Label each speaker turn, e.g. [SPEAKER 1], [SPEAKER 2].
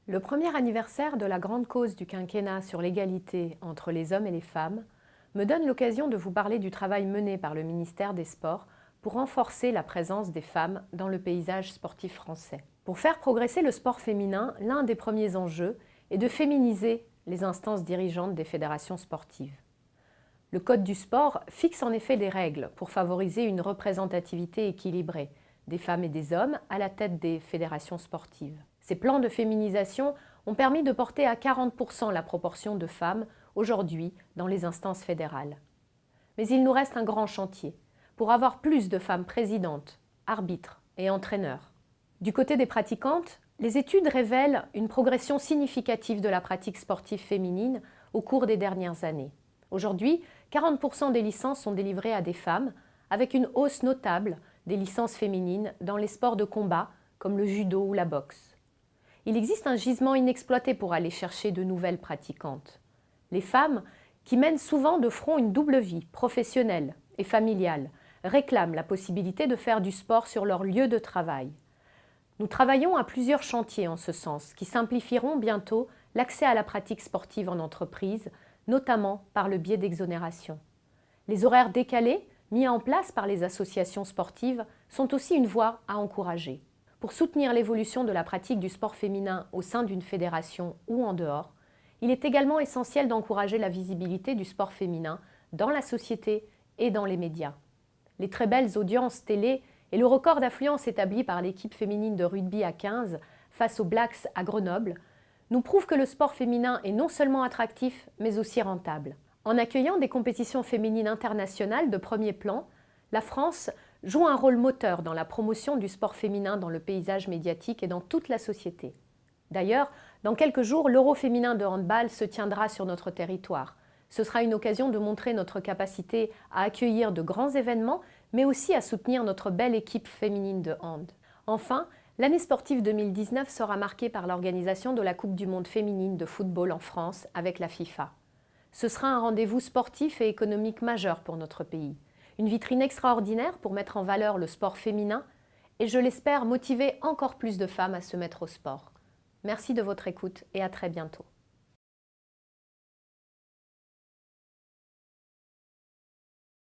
[SPEAKER 1] Le premier anniversaire de la grande cause du quinquennat sur l'égalité entre les hommes et les femmes me donne l'occasion de vous parler du travail mené par le ministère des Sports pour renforcer la présence des femmes dans le paysage sportif français. Pour faire progresser le sport féminin, l'un des premiers enjeux est de féminiser les instances dirigeantes des fédérations sportives. Le Code du sport fixe en effet des règles pour favoriser une représentativité équilibrée des femmes et des hommes à la tête des fédérations sportives. Ces plans de féminisation ont permis de porter à 40% la proportion de femmes aujourd'hui dans les instances fédérales. Mais il nous reste un grand chantier pour avoir plus de femmes présidentes, arbitres et entraîneurs. Du côté des pratiquantes, les études révèlent une progression significative de la pratique sportive féminine au cours des dernières années. Aujourd'hui, 40% des licences sont délivrées à des femmes, avec une hausse notable des licences féminines dans les sports de combat comme le judo ou la boxe. Il existe un gisement inexploité pour aller chercher de nouvelles pratiquantes. Les femmes, qui mènent souvent de front une double vie, professionnelle et familiale, réclament la possibilité de faire du sport sur leur lieu de travail. Nous travaillons à plusieurs chantiers en ce sens, qui simplifieront bientôt l'accès à la pratique sportive en entreprise, notamment par le biais d'exonérations. Les horaires décalés, mis en place par les associations sportives, sont aussi une voie à encourager. Pour soutenir l'évolution de la pratique du sport féminin au sein d'une fédération ou en dehors, il est également essentiel d'encourager la visibilité du sport féminin dans la société et dans les médias. Les très belles audiences télé et le record d'affluence établi par l'équipe féminine de rugby à 15 face aux Blacks à Grenoble nous prouvent que le sport féminin est non seulement attractif, mais aussi rentable. En accueillant des compétitions féminines internationales de premier plan, la France joue un rôle moteur dans la promotion du sport féminin dans le paysage médiatique et dans toute la société. D'ailleurs, dans quelques jours, l'Euro féminin de handball se tiendra sur notre territoire. Ce sera une occasion de montrer notre capacité à accueillir de grands événements, mais aussi à soutenir notre belle équipe féminine de hand. Enfin, l'année sportive 2019 sera marquée par l'organisation de la Coupe du monde féminine de football en France avec la FIFA. Ce sera un rendez-vous sportif et économique majeur pour notre pays. Une vitrine extraordinaire pour mettre en valeur le sport féminin et, je l'espère, motiver encore plus de femmes à se mettre au sport. Merci de votre écoute et à très bientôt.